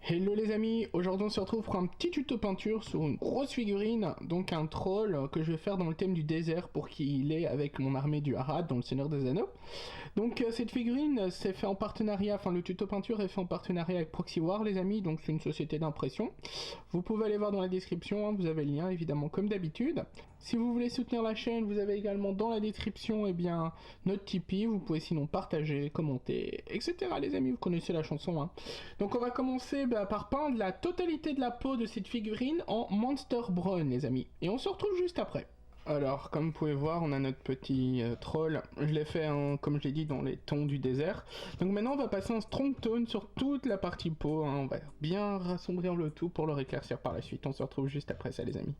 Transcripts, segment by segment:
Hello les amis, aujourd'hui on se retrouve pour un petit tuto peinture sur une grosse figurine, donc un troll que je vais faire dans le thème du désert pour qu'il ait avec mon armée du Harad dans le Seigneur des Anneaux. Donc cette figurine c'est fait en partenariat, enfin le tuto peinture est fait en partenariat avec Proxywar les amis, donc c'est une société d'impression. Vous pouvez aller voir dans la description, vous avez le lien évidemment comme d'habitude. Si vous voulez soutenir la chaîne, vous avez également dans la description notre Tipeee, vous pouvez sinon partager, commenter, etc. les amis, vous connaissez la chanson. Donc on va commencer par peindre la totalité de la peau de cette figurine en Monster Brown les amis, et on se retrouve juste après. Alors, comme vous pouvez voir, on a notre petit troll. Je l'ai fait, comme je l'ai dit, dans les tons du désert. Donc maintenant, on va passer un strong tone sur toute la partie peau. On va bien rassombrir le tout pour le éclaircir par la suite. On se retrouve juste après ça, les amis.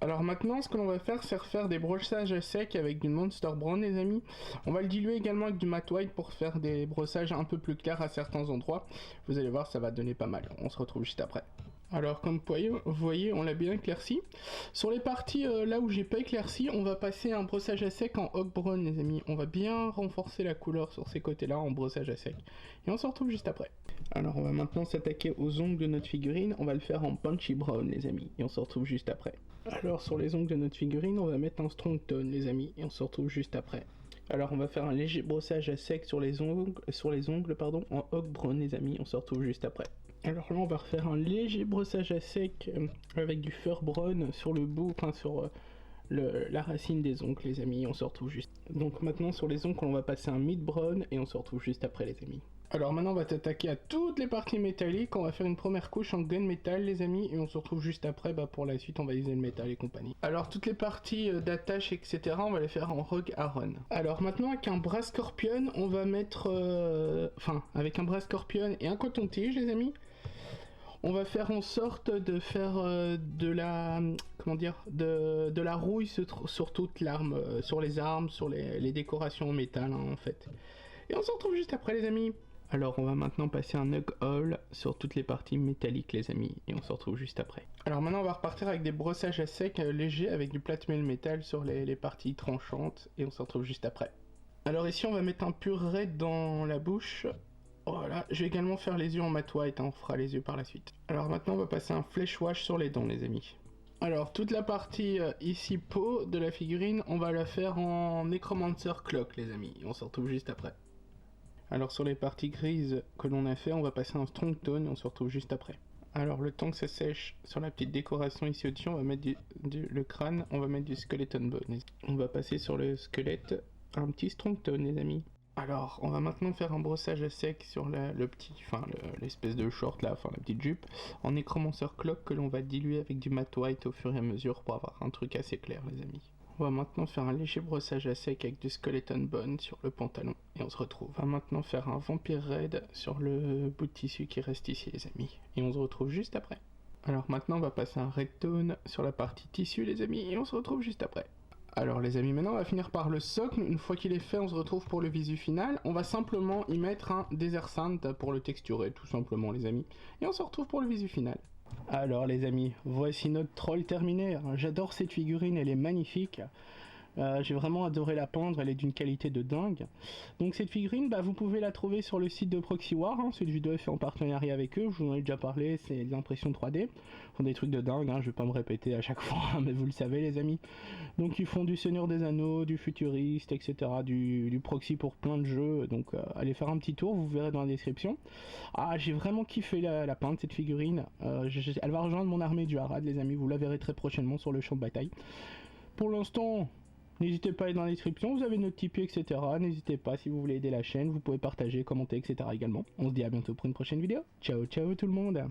Alors maintenant, ce que l'on va faire, c'est refaire des brossages à sec avec du Monster Brown, les amis. On va le diluer également avec du Matte White pour faire des brossages un peu plus clairs à certains endroits. Vous allez voir, ça va donner pas mal. On se retrouve juste après. Alors comme vous voyez, on l'a bien éclairci. Sur les parties là où j'ai pas éclairci, on va passer un brossage à sec en Oak Brown les amis. On va bien renforcer la couleur sur ces côtés-là en brossage à sec. Et on se retrouve juste après. Alors on va maintenant s'attaquer aux ongles de notre figurine. On va le faire en Punchy Brown les amis. Et on se retrouve juste après. Alors sur les ongles de notre figurine, on va mettre un Strong Tone les amis. Et on se retrouve juste après. Alors on va faire un léger brossage à sec sur les ongles en Oak Brown les amis. On se retrouve juste après. Alors là on va refaire un léger brossage à sec avec du Fur Brown sur le bout, enfin sur la racine des ongles les amis, on se retrouve juste. Donc maintenant sur les ongles on va passer un Mid Brown et on se retrouve juste après les amis. Alors maintenant on va s'attaquer à toutes les parties métalliques, on va faire une première couche en gunmetal les amis et on se retrouve juste après pour la suite on va utiliser le métal et compagnie. Alors toutes les parties d'attache etc on va les faire en Rogue Iron. Alors maintenant avec un bras scorpion on va mettre, avec un bras scorpion et un coton-tige les amis. On va faire en sorte de faire de la rouille sur toute l'arme, sur les armes, sur les décorations en métal en fait. Et on se retrouve juste après les amis. Alors on va maintenant passer un Nug Hole sur toutes les parties métalliques les amis, et on se retrouve juste après. Alors maintenant on va repartir avec des brossages à sec légers avec du Platinum Metal sur les parties tranchantes, et on se retrouve juste après. Alors ici on va mettre un pur red dans la bouche. Voilà, je vais également faire les yeux en Matte White, on fera les yeux par la suite. Alors maintenant on va passer un Flesh Wash sur les dents les amis. Alors toute la partie ici peau de la figurine, on va la faire en Necromancer Clock les amis, on se retrouve juste après. Alors sur les parties grises que l'on a fait, on va passer un Strong Tone et on se retrouve juste après. Alors le temps que ça sèche, sur la petite décoration ici au-dessus, on va mettre le crâne, on va mettre du Skeleton Bone. On va passer sur le squelette un petit Strong Tone les amis. Alors, on va maintenant faire un brossage à sec sur l'espèce de short là, la petite jupe, en Necromancer Clock que l'on va diluer avec du Matte White au fur et à mesure pour avoir un truc assez clair les amis. On va maintenant faire un léger brossage à sec avec du Skeleton Bone sur le pantalon et on se retrouve. On va maintenant faire un Vampire Red sur le bout de tissu qui reste ici les amis et on se retrouve juste après. Alors maintenant on va passer un Red Tone sur la partie tissu les amis et on se retrouve juste après. Alors les amis, maintenant on va finir par le socle. Une fois qu'il est fait, on se retrouve pour le visu final. On va simplement y mettre un Desert Sand pour le texturer, tout simplement les amis. Et on se retrouve pour le visu final. Alors les amis, voici notre troll terminé. J'adore cette figurine, elle est magnifique. J'ai vraiment adoré la peindre, elle est d'une qualité de dingue. Donc cette figurine, vous pouvez la trouver sur le site de Proxywar, cette vidéo est faite en partenariat avec eux, je vous en ai déjà parlé, c'est de l'impression 3D. Ils font des trucs de dingue, je vais pas me répéter à chaque fois, mais vous le savez les amis. Donc ils font du Seigneur des Anneaux, du Futuriste, etc. Du proxy pour plein de jeux, donc allez faire un petit tour, vous verrez dans la description. Ah, j'ai vraiment kiffé la peindre cette figurine, elle va rejoindre mon armée du Harad les amis, vous la verrez très prochainement sur le champ de bataille. Pour l'instant, n'hésitez pas à aller dans la description, vous avez notre Tipeee, etc. N'hésitez pas si vous voulez aider la chaîne, vous pouvez partager, commenter, etc. également. On se dit à bientôt pour une prochaine vidéo. Ciao, ciao tout le monde.